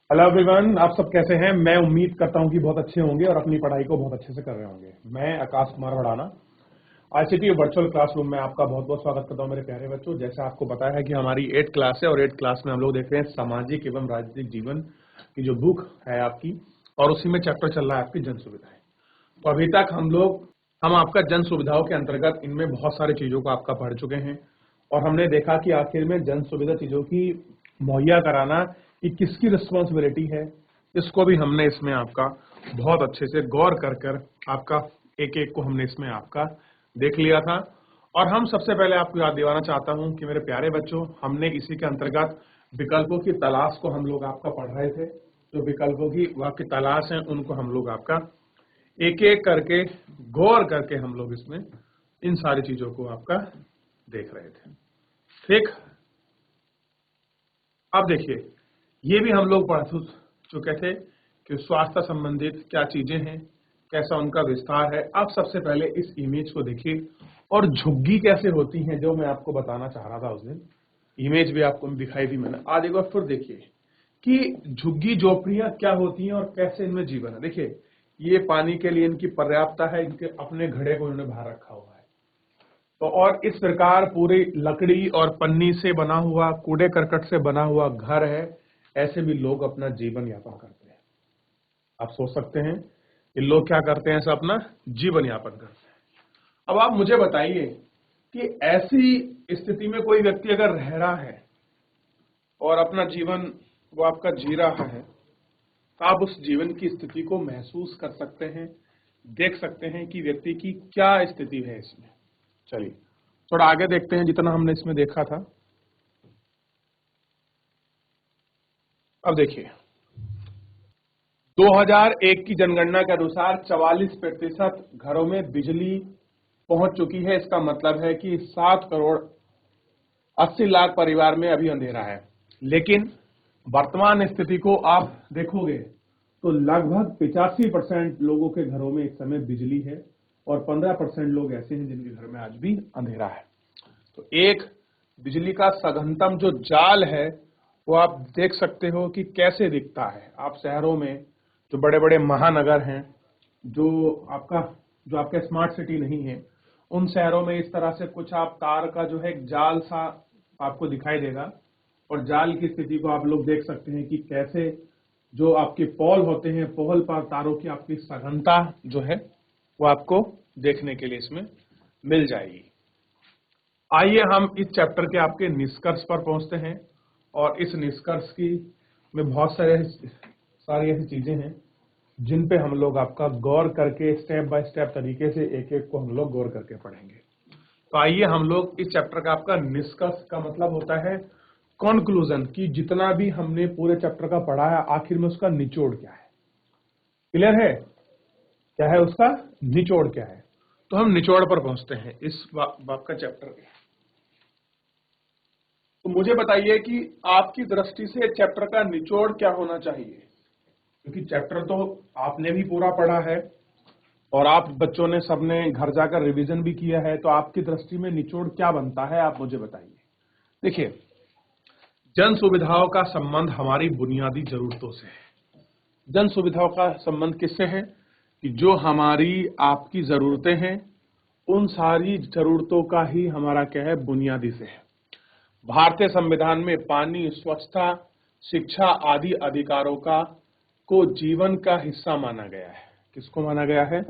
Hello everyone, आप सब कैसे हैं। मैं उम्मीद करता हूं कि बहुत अच्छे होंगे और अपनी पढ़ाई को बहुत अच्छे से कर रहे होंगे। मैं Akash Kumar Bhadana ICT virtual classroom में आपका बहुत बहुत स्वागत करता हूं मेरे प्यारे बच्चों। जैसे आपको पता है कि हमारी 8th क्लास है और 8th क्लास में हम लोग देख रहे हैं सामाजिक एवं राजनीतिक जीवन की जो बुक है आपकी, और उसी में चैप्टर चल रहा है आपकी जन सुविधाएं। तो अभी तक हम आपका जन सुविधाओं के अंतर्गत इनमें बहुत सारी चीजों को आपका पढ़ चुके हैं और हमने देखा कि आखिर में जन सुविधा चीजों की मुहैया कराना कि किसकी रिस्पॉन्सिबिलिटी है। इसको भी हमने इसमें आपका बहुत अच्छे से गौर कर आपका एक एक को हमने इसमें आपका देख लिया था। और हम सबसे पहले आपको याद दिलाना चाहता हूं कि मेरे प्यारे बच्चों, हमने इसी के अंतर्गत विकल्पों की तलाश को हम लोग आपका पढ़ रहे थे। जो विकल्पों की वाक्य तलाश है उनको हम लोग आपका एक एक करके गौर करके हम लोग इसमें इन सारी चीजों को आपका देख रहे थे। ठीक, अब देखिए, ये भी हम लोग पढ़ चुके थे कि स्वास्थ्य संबंधित क्या चीजें हैं, कैसा उनका विस्तार है। अब सबसे पहले इस इमेज को देखिए और झुग्गी कैसे होती हैं, जो मैं आपको बताना चाह रहा था उस दिन। इमेज भी आपको दिखाई दी मैंने, आज एक बार फिर देखिए कि झुग्गी झोपड़ियां क्या होती हैं और कैसे इनमें जीवन है। देखिए, ये पानी के लिए इनकी पर्याप्तता है, इनके अपने घड़े को इन्होंने बाहर रखा हुआ है। तो और इस प्रकार पूरी लकड़ी और पन्नी से बना हुआ, कूड़े करकट से बना हुआ घर है। ऐसे भी लोग अपना जीवन यापन करते हैं। आप सोच सकते हैं कि लोग क्या करते हैं, ऐसा अपना जीवन यापन करते हैं। अब आप मुझे बताइए कि ऐसी स्थिति में कोई व्यक्ति अगर रह रहा है और अपना जीवन वो आपका जी रहा है, तो आप उस जीवन की स्थिति को महसूस कर सकते हैं, देख सकते हैं कि व्यक्ति की क्या स्थिति है इसमें। चलिए थोड़ा आगे देखते हैं जितना हमने इसमें देखा था। अब देखिए, 2001 की जनगणना के अनुसार 44% घरों में बिजली पहुंच चुकी है। इसका मतलब है कि 7 करोड़ 80 लाख परिवार में अभी अंधेरा है। लेकिन वर्तमान स्थिति को आप देखोगे तो लगभग 85% लोगों के घरों में इस समय बिजली है और 15% लोग ऐसे हैं जिनके घर में आज भी अंधेरा है। तो एक बिजली का सघनतम जो जाल है वो आप देख सकते हो कि कैसे दिखता है। आप शहरों में जो बड़े बड़े महानगर हैं, जो आपके स्मार्ट सिटी नहीं है, उन शहरों में इस तरह से कुछ आप तार का जो है एक जाल सा आपको दिखाई देगा। और जाल की स्थिति को आप लोग देख सकते हैं कि कैसे जो आपके पोल होते हैं, पोल पर तारों की आपकी सघनता जो है वो आपको देखने के लिए इसमें मिल जाएगी। आइए हम इस चैप्टर के आपके निष्कर्ष पर पहुंचते हैं। और इस निष्कर्ष की में बहुत सारी ऐसी चीजें हैं जिन पे हम लोग आपका गौर करके स्टेप बाय स्टेप तरीके से एक एक को हम लोग गौर करके पढ़ेंगे। तो आइए हम लोग इस चैप्टर का आपका निष्कर्ष का मतलब होता है कंक्लूजन, कि जितना भी हमने पूरे चैप्टर का पढ़ा है आखिर में उसका निचोड़ क्या है। क्लियर है? क्या है उसका निचोड़ क्या है? तो हम निचोड़ पर पहुंचते हैं इस बाप का चैप्टर के। तो मुझे बताइए कि आपकी दृष्टि से चैप्टर का निचोड़ क्या होना चाहिए, क्योंकि चैप्टर तो आपने भी पूरा पढ़ा है और आप बच्चों ने सबने घर जाकर रिवीजन भी किया है। तो आपकी दृष्टि में निचोड़ क्या बनता है, आप मुझे बताइए। देखिए, जन सुविधाओं का संबंध हमारी बुनियादी जरूरतों से है। जन सुविधाओं का संबंध किससे है कि जो हमारी आपकी जरूरतें हैं उन सारी जरूरतों का ही हमारा क्या है, बुनियादी से है। भारतीय संविधान में पानी, स्वच्छता, शिक्षा आदि अधिकारों को जीवन का हिस्सा माना गया है। किसको माना गया है?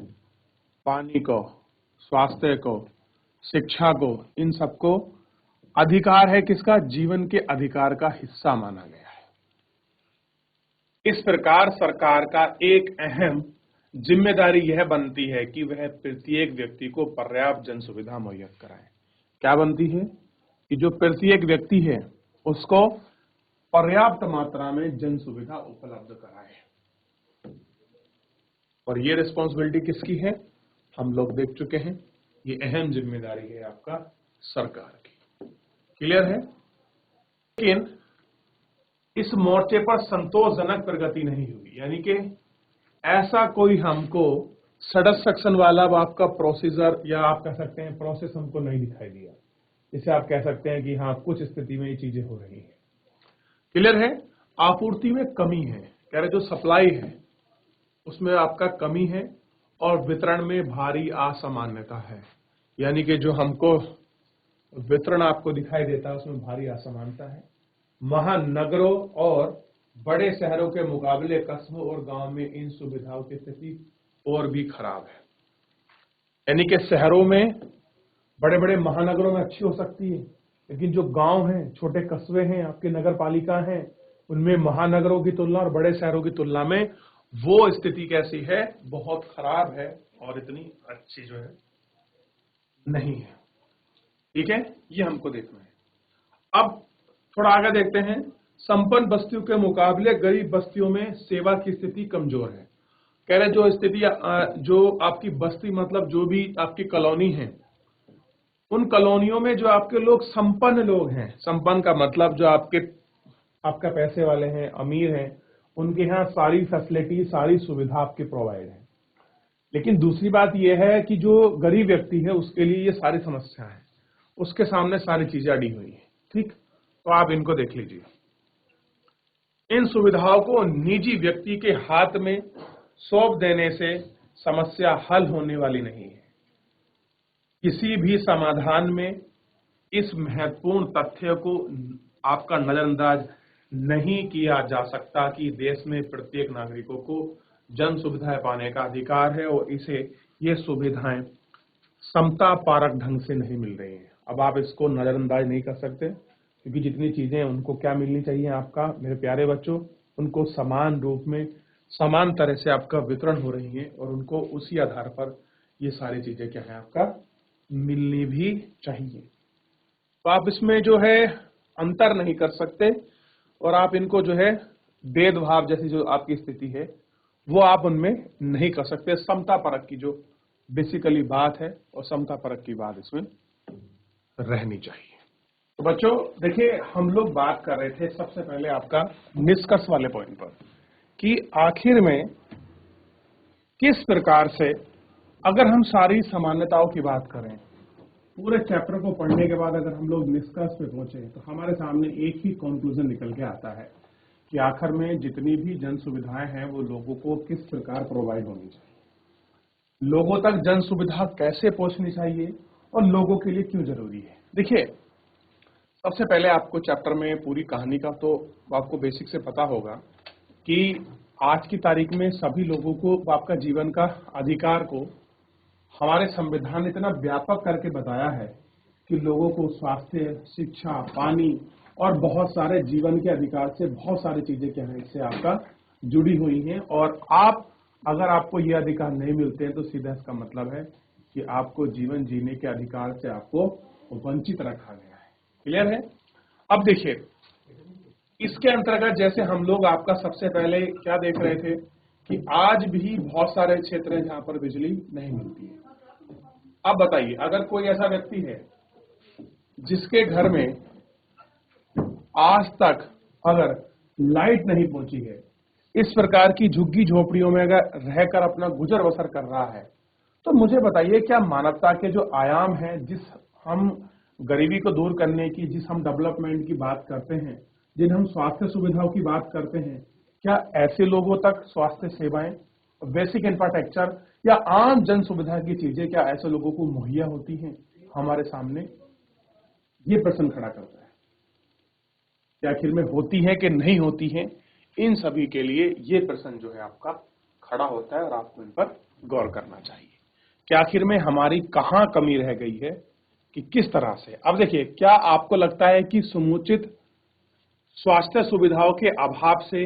पानी को, स्वास्थ्य को, शिक्षा को, इन सबको अधिकार है किसका? जीवन के अधिकार का हिस्सा माना गया है। इस प्रकार सरकार का एक अहम जिम्मेदारी यह बनती है कि वह प्रत्येक व्यक्ति को पर्याप्त जन सुविधा मुहैया कराए। क्या बनती है? कि जो प्रत्येक व्यक्ति है उसको पर्याप्त मात्रा में जन सुविधा उपलब्ध कराए। और ये रिस्पॉन्सिबिलिटी किसकी है? हम लोग देख चुके हैं, ये अहम जिम्मेदारी है आपका सरकार की। क्लियर है? लेकिन इस मोर्चे पर संतोषजनक प्रगति नहीं हुई, यानी कि ऐसा कोई हमको सेटिस्फेक्शन वाला आपका प्रोसीजर या आप कह सकते हैं प्रोसेस हमको नहीं दिखाई दिया, जिसे आप कह सकते हैं कि हाँ कुछ स्थिति में ये चीजें हो रही हैं। क्लियर है? आपूर्ति में कमी है, कह रहे जो सप्लाई है उसमें आपका कमी है और वितरण में भारी असामान्यता है, यानी कि जो हमको वितरण आपको दिखाई देता है उसमें भारी असमानता है। महानगरों और बड़े शहरों के मुकाबले कस्बों और गांव में इन सुविधाओं की स्थिति और भी खराब है, यानी कि शहरों में, बड़े बड़े महानगरों में अच्छी हो सकती है, लेकिन जो गांव हैं, छोटे कस्बे हैं, आपके नगर पालिका हैं, उनमें महानगरों की तुलना और बड़े शहरों की तुलना में वो स्थिति कैसी है, बहुत खराब है और इतनी अच्छी जो है नहीं है। ठीक है, ये हमको देखना है। अब थोड़ा आगे देखते हैं। संपन्न बस्तियों के मुकाबले गरीब बस्तियों में सेवा की स्थिति कमजोर है। कह रहे जो स्थिति, जो आपकी बस्ती मतलब जो भी आपकी कॉलोनी है, उन कॉलोनियों में जो आपके लोग संपन्न लोग हैं, संपन्न का मतलब जो आपका पैसे वाले हैं, अमीर हैं, उनके यहाँ सारी फैसिलिटी, सारी सुविधा आपके प्रोवाइड है। लेकिन दूसरी बात यह है कि जो गरीब व्यक्ति है उसके लिए ये सारी समस्या है, उसके सामने सारी चीजें अड़ी हुई है। ठीक, तो आप इनको देख लीजिए। इन सुविधाओं को निजी व्यक्ति के हाथ में सौंप देने से समस्या हल होने वाली नहीं है। किसी भी समाधान में इस महत्वपूर्ण तथ्य को आपका नजरअंदाज नहीं किया जा सकता कि देश में प्रत्येक नागरिकों को जन सुविधाएं पाने का अधिकार है और इसे ये सुविधाएं समता पारक ढंग से नहीं मिल रही हैं। अब आप इसको नजरअंदाज नहीं कर सकते, क्योंकि जितनी चीजें उनको क्या मिलनी चाहिए आपका, मेरे प्यारे बच्चों, उनको समान रूप में, समान तरह से आपका वितरण हो रही है और उनको उसी आधार पर ये सारी चीजें क्या है आपका मिलनी भी चाहिए। तो आप इसमें जो है अंतर नहीं कर सकते और आप इनको जो है भेदभाव जैसी जो आपकी स्थिति है वो आप उनमें नहीं कर सकते। समता परक की जो बेसिकली बात है और समता परक की बात इसमें रहनी चाहिए। तो बच्चों देखिए, हम लोग बात कर रहे थे सबसे पहले आपका निष्कर्ष वाले पॉइंट पर कि आखिर में किस प्रकार से, अगर हम सारी सामान्यताओं की बात करें, पूरे चैप्टर को पढ़ने के बाद अगर हम लोग निष्कर्ष पे पहुंचे तो हमारे सामने एक ही कंक्लूजन निकल के आता है कि आखिर में जितनी भी जन सुविधाएं हैं वो लोगों को किस प्रकार प्रोवाइड होनी चाहिए, लोगों तक जन सुविधा कैसे पहुंचनी चाहिए और लोगों के लिए क्यों जरूरी है। देखिए, सबसे पहले आपको चैप्टर में पूरी कहानी का तो आपको बेसिक से पता होगा कि आज की तारीख में सभी लोगों को आपका जीवन का अधिकार को हमारे संविधान ने इतना व्यापक करके बताया है कि लोगों को स्वास्थ्य, शिक्षा, पानी और बहुत सारे जीवन के अधिकार से बहुत सारी चीजें क्या है इससे आपका जुड़ी हुई हैं। और आप, अगर आपको ये अधिकार नहीं मिलते हैं तो सीधा इसका मतलब है कि आपको जीवन जीने के अधिकार से आपको वंचित रखा गया है। क्लियर है? अब देखिए, इसके अंतर्गत जैसे हम लोग आपका सबसे पहले क्या देख रहे थे कि आज भी बहुत सारे क्षेत्र हैं जहां पर बिजली नहीं मिलती है। अब बताइए, अगर कोई ऐसा व्यक्ति है जिसके घर में आज तक अगर लाइट नहीं पहुंची है, इस प्रकार की झुग्गी झोपड़ियों में अगर रहकर अपना गुजर बसर कर रहा है, तो मुझे बताइए क्या मानवता के जो आयाम हैं, जिस हम गरीबी को दूर करने की, जिस हम डेवलपमेंट की बात करते हैं, जिन हम स्वास्थ्य सुविधाओं की बात करते हैं, क्या ऐसे लोगों तक स्वास्थ्य सेवाएं, बेसिक इंफ्रास्ट्रक्चर या आम जन सुविधा की चीजें क्या ऐसे लोगों को मुहैया होती हैं? हमारे सामने ये प्रश्न खड़ा करता है कि आखिर में होती है कि नहीं होती है। इन सभी के लिए ये प्रश्न जो है आपका खड़ा होता है और आपको इन पर गौर करना चाहिए कि आखिर में हमारी कहां कमी रह गई है, कि किस तरह से। अब देखिए, क्या आपको लगता है कि समुचित स्वास्थ्य सुविधाओं के अभाव से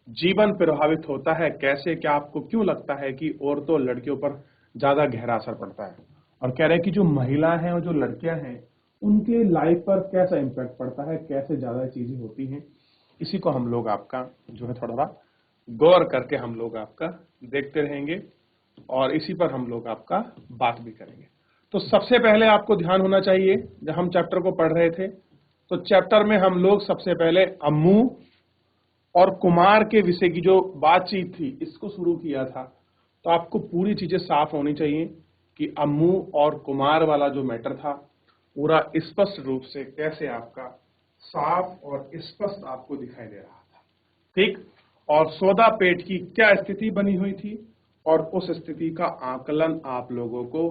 जीवन प्रभावित होता है? कैसे, क्या आपको क्यों लगता है कि औरतों और लड़कियों पर ज्यादा गहरा असर पड़ता है? और कह रहे हैं कि जो महिला हैं और जो लड़कियां हैं उनके लाइफ पर कैसा इंपैक्ट पड़ता है, कैसे ज्यादा चीजें होती हैं, इसी को हम लोग आपका जो है थोड़ा गौर करके हम लोग आपका देखते रहेंगे और इसी पर हम लोग आपका बात भी करेंगे। तो सबसे पहले आपको ध्यान होना चाहिए, जब हम चैप्टर को पढ़ रहे थे तो चैप्टर में हम लोग सबसे पहले अम्मू और कुमार के विषय की जो बातचीत थी इसको शुरू किया था। तो आपको पूरी चीजें साफ होनी चाहिए कि अम्मू और कुमार वाला जो मैटर था पूरा स्पष्ट रूप से कैसे आपका साफ और स्पष्ट आपको दिखाई दे रहा था। ठीक। और सौदा पेट की क्या स्थिति बनी हुई थी और उस स्थिति का आकलन आप लोगों को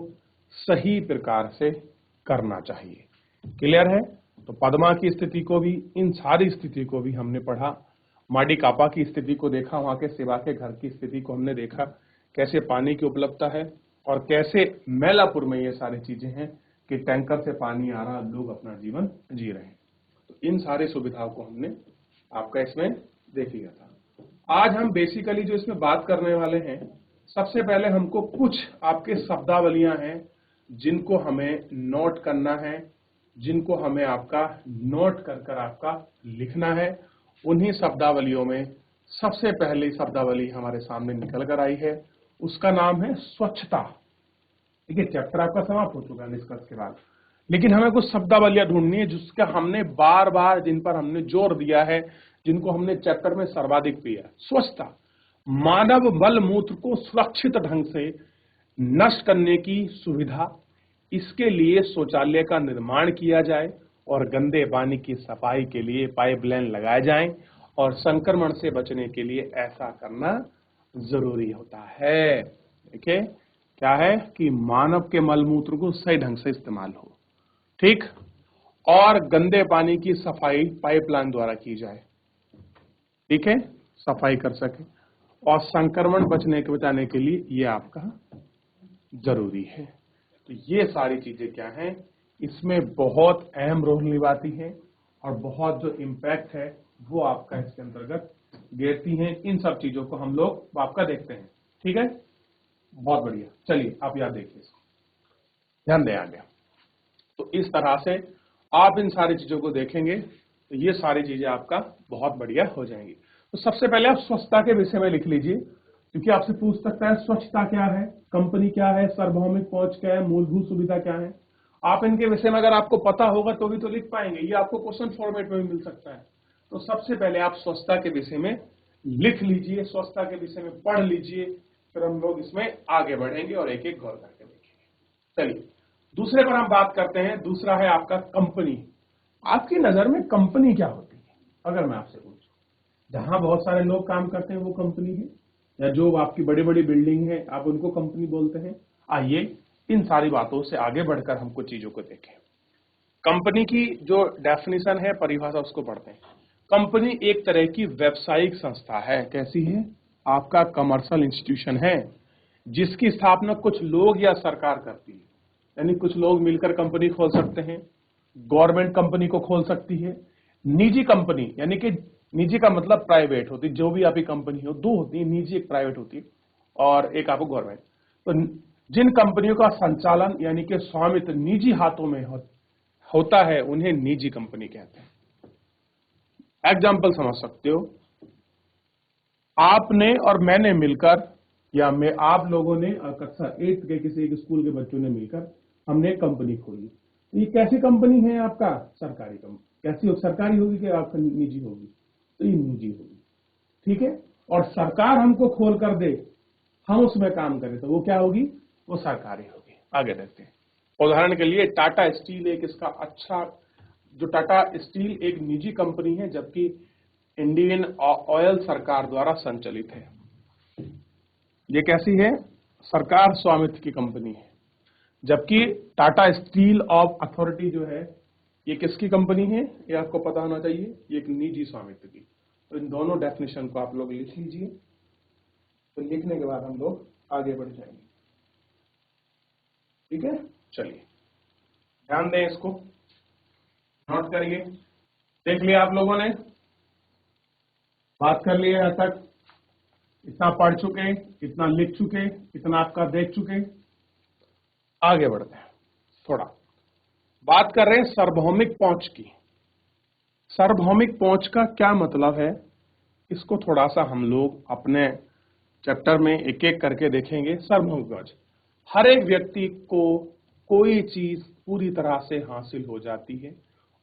सही प्रकार से करना चाहिए। क्लियर है? तो पद्मा की स्थिति को भी, इन सारी स्थिति को भी हमने पढ़ा। माडी कापा की स्थिति को देखा, वहां के सेवा के घर की स्थिति को हमने देखा, कैसे पानी की उपलब्धता है और कैसे मैलापुर में ये सारी चीजें हैं कि टैंकर से पानी आ रहा, लोग अपना जीवन जी रहे हैं। तो इन सारी सुविधाओं को हमने आपका इसमें देख लिया था। आज हम बेसिकली जो इसमें बात करने वाले हैं, सबसे पहले हमको कुछ आपके शब्दावलियां हैं जिनको हमें नोट करना है, जिनको हमें आपका नोट कर कर आपका लिखना है। उन्हीं शब्दावलियों में सबसे पहली शब्दावली हमारे सामने निकल कर आई है, उसका नाम है स्वच्छता। ठीक है, चैप्टर आपका समाप्त हो चुका है निष्कर्ष के बाद, लेकिन हमें कुछ शब्दावलियां ढूंढनी है जिसका हमने बार बार, जिन पर हमने जोर दिया है, जिनको हमने चैप्टर में सर्वाधिक पिया। स्वच्छता, मानव मल मूत्र को सुरक्षित ढंग से नष्ट करने की सुविधा, इसके लिए शौचालय का निर्माण किया जाए और गंदे पानी की सफाई के लिए पाइपलाइन लगाए जाएं और संक्रमण से बचने के लिए ऐसा करना जरूरी होता है। देखिए क्या है कि मानव के मलमूत्र को सही ढंग से इस्तेमाल हो, ठीक, और गंदे पानी की सफाई पाइपलाइन द्वारा की जाए, ठीक है, सफाई कर सके, और संक्रमण बचाने के लिए ये आपका जरूरी है। तो ये सारी चीजें क्या हैं, इसमें बहुत अहम रोल निभाती हैं और बहुत जो इम्पैक्ट है वो आपका इसके अंतर्गत गिरती हैं। इन सब चीजों को हम लोग आपका देखते हैं। ठीक है, बहुत बढ़िया। चलिए आप याद देखिए, ध्यान दें आगे। तो इस तरह से आप इन सारी चीजों को देखेंगे तो ये सारी चीजें आपका बहुत बढ़िया हो जाएंगी। तो सबसे पहले आप स्वच्छता के विषय में लिख लीजिए, क्योंकि आपसे पूछ सकता है स्वच्छता क्या है, कंपनी क्या है, सार्वभौमिक पहुंच क्या है, मूलभूत सुविधा क्या है। आप इनके विषय में अगर आपको पता होगा तो भी तो लिख पाएंगे, ये आपको क्वेश्चन फॉर्मेट में भी मिल सकता है। तो सबसे पहले आप स्वच्छता के विषय में लिख लीजिए, स्वच्छता के विषय में पढ़ लीजिए, फिर हम लोग इसमें आगे बढ़ेंगे और एक एक गौर करके देखेंगे। चलिए दूसरे पर हम बात करते हैं। दूसरा है आपका कंपनी। आपकी नजर में कंपनी क्या होती है? अगर मैं आपसे पूछूं, जहां बहुत सारे लोग काम करते हैं वो कंपनी है, या जो आपकी बड़ी बड़ी बिल्डिंग है आप उनको कंपनी बोलते हैं? आइए इन सारी बातों से आगे बढ़कर हम कुछ चीजों को देखें। कंपनी की जो डेफिनेशन है, परिभाषा, उसको पढ़ते हैं। कंपनी एक तरह की व्यावसायिक संस्था है। कैसी है? आपका कमर्शियल इंस्टीट्यूशन है, जिसकी स्थापना कुछ लोग या सरकार करती है। यानी कुछ लोग मिलकर कंपनी खोल सकते हैं, गवर्नमेंट कंपनी को खोल सकती है, निजी कंपनी, यानी कि निजी का मतलब प्राइवेट होती है, जो भी आपकी कंपनी हो, दो होती है, निजी एक प्राइवेट होती है और एक आपको गवर्नमेंट। तो जिन कंपनियों का संचालन यानी कि स्वामित्व निजी हाथों में होता है उन्हें निजी कंपनी कहते हैं। एग्जाम्पल समझ सकते हो, आपने और मैंने मिलकर, या आप लोगों ने कक्षा 8 के किसी एक स्कूल के बच्चों ने मिलकर हमने एक कंपनी खोली। तो ये कैसी कंपनी है? आपका सरकारी कंपनी। कैसी हो? सरकारी होगी कि आपका निजी होगी? तो ये निजी होगी, ठीक है। और सरकार हमको खोल कर दे, हम उसमें काम करें, तो वो क्या होगी? वो सरकारी होगी। आगे देखते हैं। उदाहरण के लिए टाटा स्टील एक इसका अच्छा, जो टाटा स्टील एक निजी कंपनी है, जबकि इंडियन ऑयल सरकार द्वारा संचालित है। ये कैसी है? सरकार स्वामित्व की कंपनी है। जबकि टाटा स्टील ऑफ अथॉरिटी जो है, ये किसकी कंपनी है? ये आपको पता होना चाहिए, ये एक निजी स्वामित्व की। तो इन दोनों डेफिनेशन को आप लोग लिख लीजिए। तो लिखने के बाद हम लोग आगे बढ़ जाएंगे, ठीक है। चलिए ध्यान दें, इसको नोट करिए। देख लिया आप लोगों ने, बात कर लिए यहां तक, इतना पढ़ चुके, इतना लिख चुके, इतना आपका देख चुके। आगे बढ़ते हैं, थोड़ा बात कर रहे हैं सार्वभौमिक पहुंच की। सार्वभौमिक पहुंच का क्या मतलब है, इसको थोड़ा सा हम लोग अपने चैप्टर में एक एक करके देखेंगे। सार्वभौमिक पहुंच, हर एक व्यक्ति को कोई चीज पूरी तरह से हासिल हो जाती है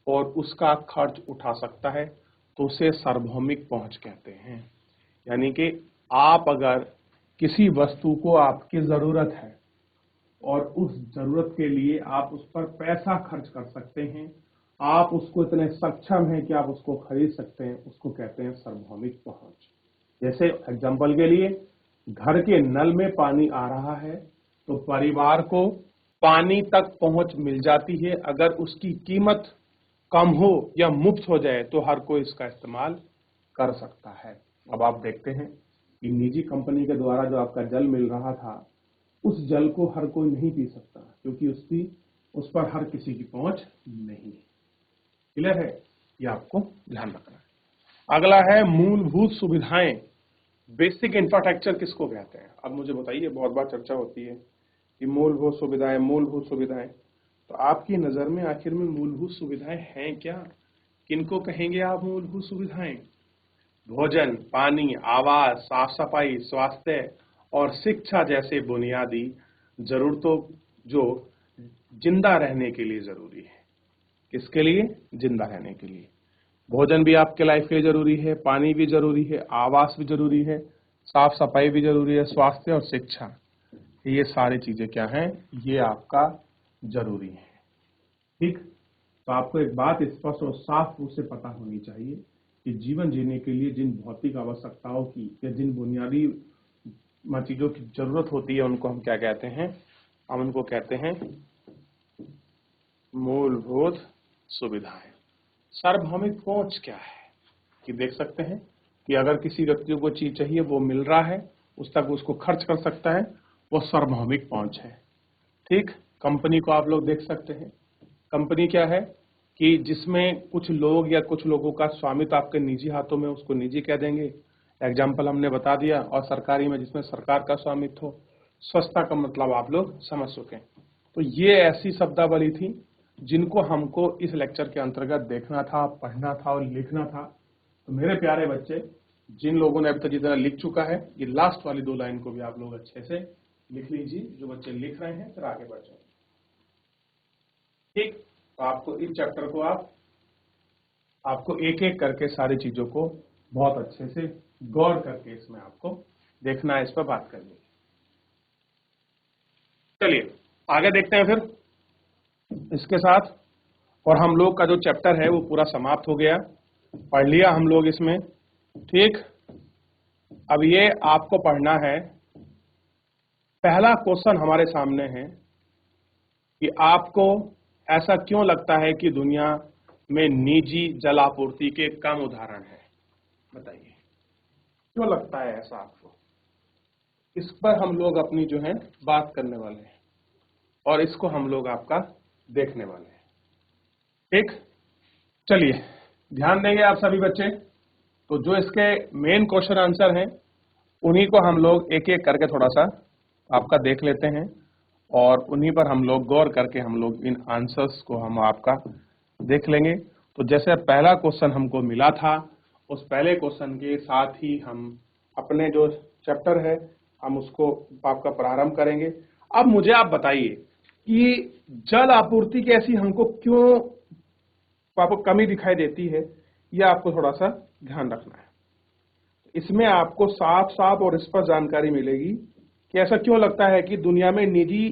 और उसका खर्च उठा सकता है, तो उसे सार्वभौमिक पहुंच कहते हैं। यानी कि आप अगर किसी वस्तु को आपकी जरूरत है और उस जरूरत के लिए आप उस पर पैसा खर्च कर सकते हैं, आप उसको इतने सक्षम हैं कि आप उसको खरीद सकते हैं, उसको कहते हैं सार्वभौमिक पहुंच। जैसे एग्जांपल के लिए घर के नल में पानी आ रहा है तो परिवार को पानी तक पहुंच मिल जाती है। अगर उसकी कीमत कम हो या मुफ्त हो जाए तो हर कोई इसका इस्तेमाल कर सकता है। अब आप देखते हैं कि निजी कंपनी के द्वारा जो आपका जल मिल रहा था, उस जल को हर कोई नहीं पी सकता क्योंकि उस पर हर किसी की पहुंच नहीं है। क्लियर है? ये आपको ध्यान रखना है। अगला है मूलभूत सुविधाएं। बेसिक इंफ्रास्ट्रक्चर किसको कहते हैं? अब मुझे बताइए, बहुत बार चर्चा होती है कि मूलभूत सुविधाएं, मूलभूत सुविधाएं। तो आपकी नजर में आखिर में मूलभूत सुविधाएं हैं क्या? किनको कहेंगे आप मूलभूत सुविधाएं? भोजन, पानी, आवास, साफ सफाई, स्वास्थ्य और शिक्षा जैसे बुनियादी जरूरतों जो जिंदा रहने के लिए जरूरी है। किसके लिए? जिंदा रहने के लिए। भोजन भी आपके लाइफ के लिए जरूरी है, पानी भी जरूरी है, आवास भी जरूरी है, साफ सफाई भी जरूरी है, स्वास्थ्य और शिक्षा, ये सारी चीजें क्या हैं? ये आपका जरूरी है। ठीक? तो आपको एक बात स्पष्ट और साफ रूप से पता होनी चाहिए कि जीवन जीने के लिए जिन भौतिक आवश्यकताओं की या जिन बुनियादी चीजों की जरूरत होती है उनको हम क्या कहते हैं? हम उनको कहते हैं मूलभूत सुविधाएं। सार्वभौमिक पहुंच क्या है? कि देख सकते हैं कि अगर किसी व्यक्ति को चीज चाहिए, वो मिल रहा है, उस तक उसको खर्च कर सकता है, वो सार्वभौमिक पहुंच है। ठीक? कंपनी को आप लोग देख सकते हैं। कंपनी क्या है कि जिसमें कुछ लोग या कुछ लोगों का स्वामित्व आपके निजी हाथों में, उसको निजी कह देंगे। एग्जाम्पल हमने बता दिया। और सरकारी में जिसमें सरकार का स्वामित्व हो। स्वच्छता का मतलब आप लोग समझ चुके हैं। तो ये ऐसी शब्दावली थी जिनको हमको इस लेक्चर के अंतर्गत देखना था, पढ़ना था और लिखना था। तो मेरे प्यारे बच्चे, जिन लोगों ने अभी तक जितना लिख चुका है, ये लास्ट वाली 2 लाइन को भी आप लोग अच्छे से लिख लीजिए। जो बच्चे लिख रहे हैं फिर आगे बढ़ जाए। ठीक? तो आपको इस चैप्टर को आपको एक एक करके सारी चीजों को बहुत अच्छे से गौर करके इसमें आपको देखना है, इस पर बात करनी है। चलिए आगे देखते हैं फिर इसके साथ। और हम लोग का जो चैप्टर है वो पूरा समाप्त हो गया, पढ़ लिया हम लोग इसमें। ठीक? अब ये आपको पढ़ना है। पहला क्वेश्चन हमारे सामने है कि आपको ऐसा क्यों लगता है कि दुनिया में निजी जल आपूर्ति के कम उदाहरण हैं? बताइए क्यों लगता है ऐसा आपको? इस पर हम लोग अपनी जो है बात करने वाले हैं और इसको हम लोग आपका देखने वाले हैं। ठीक? चलिए ध्यान देंगे आप सभी बच्चे। तो जो इसके मेन क्वेश्चन आंसर हैं उन्हीं को हम लोग एक एक करके थोड़ा सा आपका देख लेते हैं और उन्हीं पर हम लोग गौर करके हम लोग इन आंसर्स को हम आपका देख लेंगे। तो जैसे पहला क्वेश्चन हमको मिला था, उस पहले क्वेश्चन के साथ ही हम अपने जो चैप्टर है हम उसको आपका प्रारंभ करेंगे। अब मुझे आप बताइए कि जल आपूर्ति की ऐसी हमको क्यों आपको कमी दिखाई देती है, यह आपको थोड़ा सा ध्यान रखना है। इसमें आपको साफ साफ और स्पष्ट जानकारी मिलेगी कि ऐसा क्यों लगता है कि दुनिया में निजी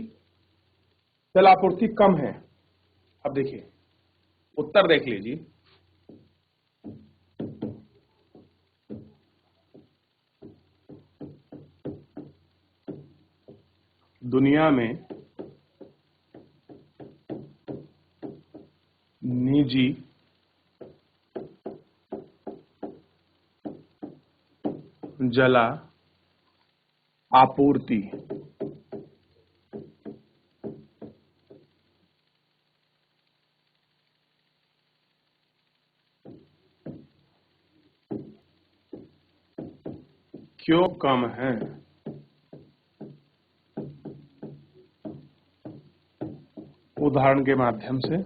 जल आपूर्ति कम है। अब देखिए उत्तर देख लीजिए। दुनिया में निजी जला आपूर्ति क्यों कम है? उदाहरण के माध्यम से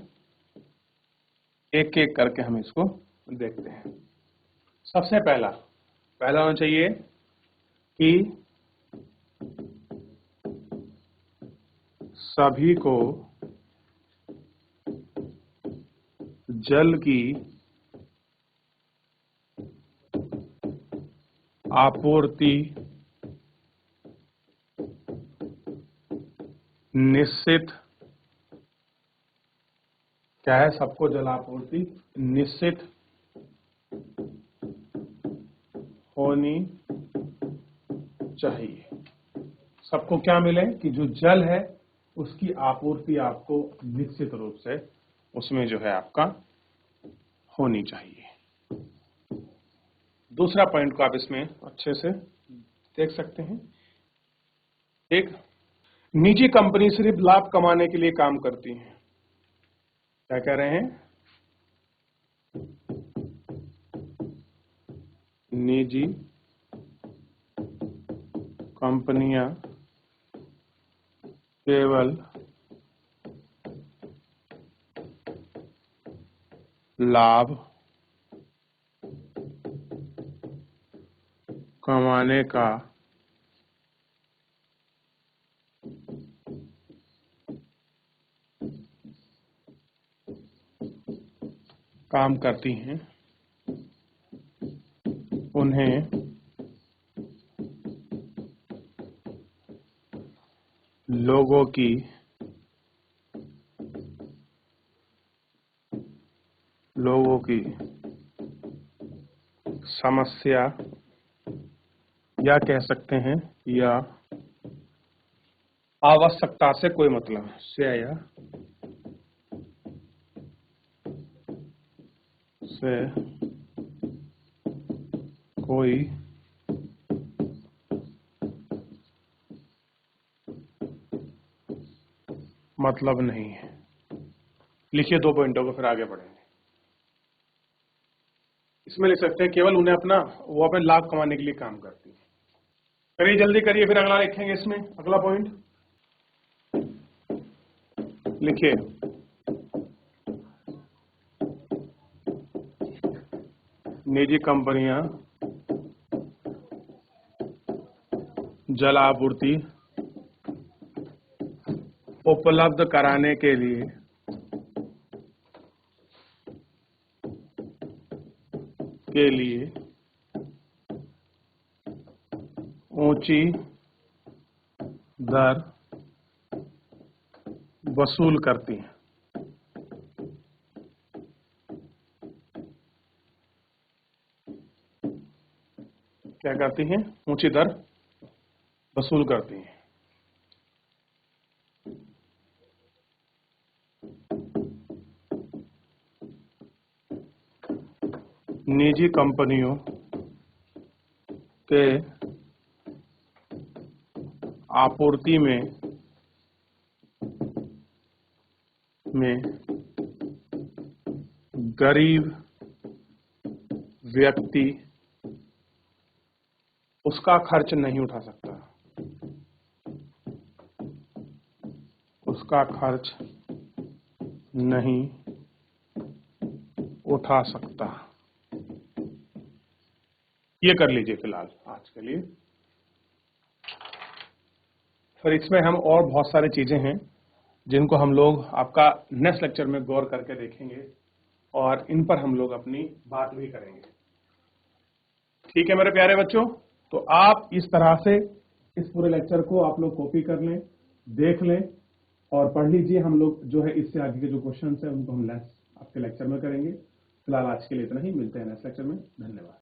एक एक करके हम इसको देखते हैं। सबसे पहला होना चाहिए कि सभी को जल की आपूर्ति निश्चित क्या है? सबको जल आपूर्ति निश्चित होनी चाहिए। सबको क्या मिले कि जो जल है उसकी आपूर्ति आपको निश्चित रूप से उसमें जो है आपका होनी चाहिए। दूसरा पॉइंट को आप इसमें अच्छे से देख सकते हैं। एक, निजी कंपनी सिर्फ लाभ कमाने के लिए काम करती है। क्या कह रहे हैं? निजी कंपनियां केवल लाभ कमाने का काम करती हैं। उन्हें लोगों की समस्या या कह सकते हैं या आवश्यकता से कोई मतलब से या से कोई मतलब नहीं है। लिखिए 2 पॉइंटों को, फिर आगे बढ़ेंगे। इसमें लिख सकते हैं केवल उन्हें वो अपने लाभ कमाने के लिए काम करती है। करिए, जल्दी करिए, फिर अगला लिखेंगे। इसमें अगला पॉइंट लिखिए, निजी कंपनियां जल आपूर्ति उपलब्ध कराने के लिए ऊंची दर वसूल करती हैं। क्या करती हैं? ऊंची दर वसूल करती हैं। निजी कंपनियों के आपूर्ति में गरीब व्यक्ति उसका खर्च नहीं उठा सकता। उसका खर्च नहीं उठा सकता। ये कर लीजिए फिलहाल आज के लिए। फिर इसमें हम और बहुत सारी चीजें हैं जिनको हम लोग आपका नेक्स्ट लेक्चर में गौर करके देखेंगे और इन पर हम लोग अपनी बात भी करेंगे। ठीक है मेरे प्यारे बच्चों, तो आप इस तरह से इस पूरे लेक्चर को आप लोग कॉपी कर लें, देख लें और पढ़ लीजिए। हम लोग जो है इससे आगे के जो क्वेश्चन है उनको हम आपके लेक्चर में करेंगे। फिलहाल आज के लिए इतना ही, मिलते हैं नेक्स्ट लेक्चर में। धन्यवाद।